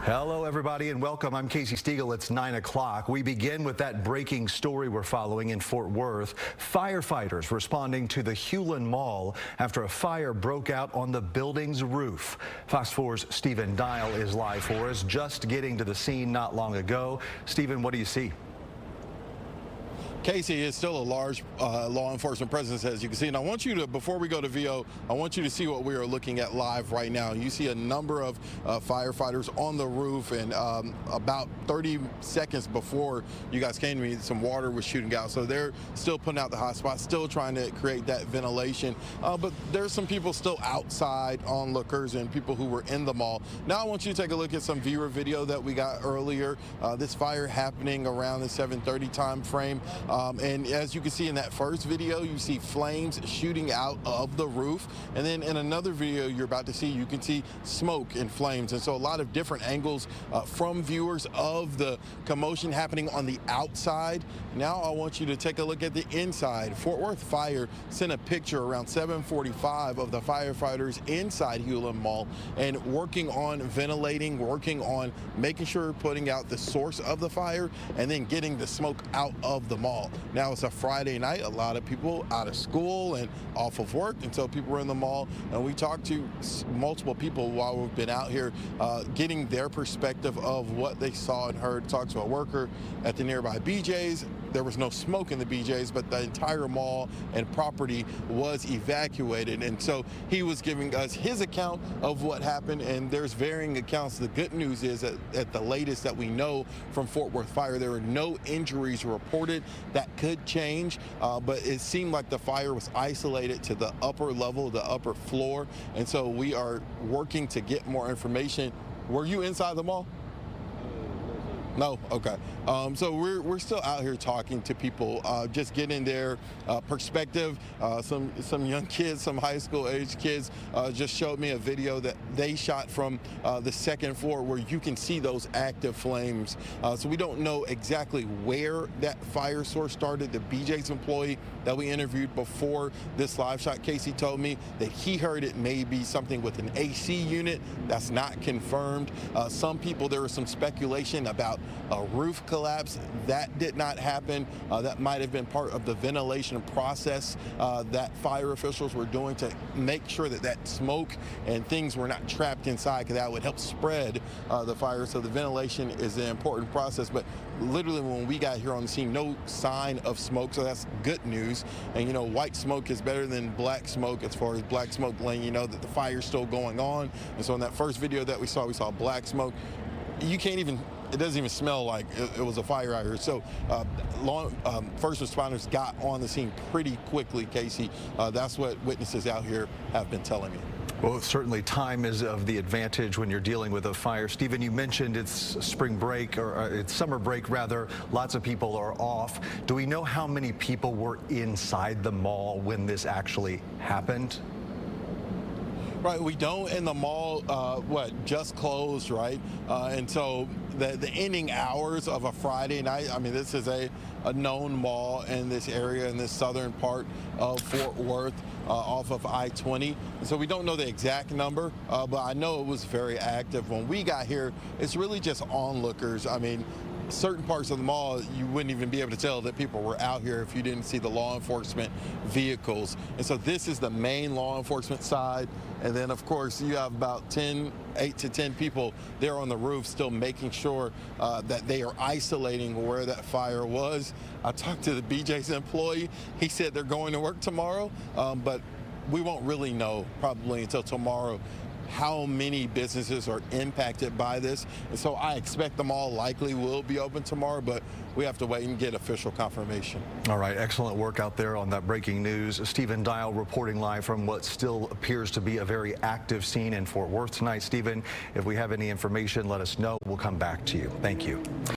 Hello, everybody, and welcome. I'm Casey Stiegel. It's 9 o'clock. We begin with that breaking story we're following in Fort Worth. Firefighters responding to the Hulen Mall after a fire broke out on the building's roof. Fox 4's Stephen Dial is live for us, just getting to the scene not long ago. Stephen, what do you see? Casey, is still a large law enforcement presence, as you can see. And I want you to, before we go to VO, I want you to see what we are looking at live right now. You see a number of firefighters on the roof, and about 30 seconds before you guys came to me, some water was shooting out. So they're still putting out the hot spot, still trying to create that ventilation. But there's some people still outside, onlookers, and people who were in the mall. Now I want you to take a look at some viewer video that we got earlier. This fire happening around the 7:30 time frame. And as you can see in that first video, you see flames shooting out of the roof. And then in another video you're about to see, you can see smoke and flames. And so a lot of different angles from viewers of the commotion happening on the outside. Now I want you to take a look at the inside. Fort Worth Fire sent a picture around 7:45 of the firefighters inside Hulen Mall and working on ventilating, working on making sure putting out the source of the fire and then getting the smoke out of the mall. Now it's a Friday night, a lot of people out of school and off of work, and so people were in the mall, and we talked to multiple people while we've been out here getting their perspective of what they saw and heard. Talked to a worker at the nearby BJ's. There was no smoke in the BJ's, but the entire mall and property was evacuated. And so he was giving us his account of what happened, and there's varying accounts. The good news is that at the latest that we know from Fort Worth Fire, there were no injuries reported. That could change, but it seemed like the fire was isolated to the upper level, the upper floor. And so we are working to get more information. Were you inside the mall? No? Okay. So we're still out here talking to people, just getting their perspective. Some young kids, some high school age kids just showed me a video that they shot from the second floor where you can see those active flames. So we don't know exactly where that fire source started. The BJ's employee that we interviewed before this live shot, Casey, told me that he heard it may be something with an AC unit. That's not confirmed. Some people, there was some speculation about a roof collapse. That did not happen. That might have been part of the ventilation process that fire officials were doing to make sure that that smoke and things were not trapped inside, because that would help spread the fire. So the ventilation is an important process. But literally when we got here on the scene, no sign of smoke, so that's good news. And you know, white smoke is better than black smoke, as far as black smoke letting you know that the fire's still going on. And so in that first video that we saw black smoke. You can't even, it doesn't even smell like it was a fire out here. So first responders got on the scene pretty quickly, Casey. That's what witnesses out here have been telling me. Well, certainly time is of the advantage when you're dealing with a fire. Stephen, you mentioned it's spring break, or it's summer break rather. Lots of people are off. Do we know how many people were inside the mall when this actually happened? Right, we don't. In the mall, just closed, right? And so the ending hours of a Friday night, I mean, this is a known mall in this area, in this southern part of Fort Worth, off of I-20. And so we don't know the exact number, but I know it was very active. When we got here, it's really just onlookers. I mean, certain parts of the mall, you wouldn't even be able to tell that people were out here if you didn't see the law enforcement vehicles. And so this is the main law enforcement side. And then, of course, you have about 8 to 10 people there on the roof still making sure that they are isolating where that fire was. I talked to the BJ's employee. He said they're going to work tomorrow, but we won't really know probably until tomorrow how many businesses are impacted by this. And so I expect them all likely will be open tomorrow, but we have to wait and get official confirmation. All right, excellent work out there on that breaking news. Stephen Dial reporting live from what still appears to be a very active scene in Fort Worth tonight. Stephen, if we have any information, let us know. We'll come back to you. Thank you.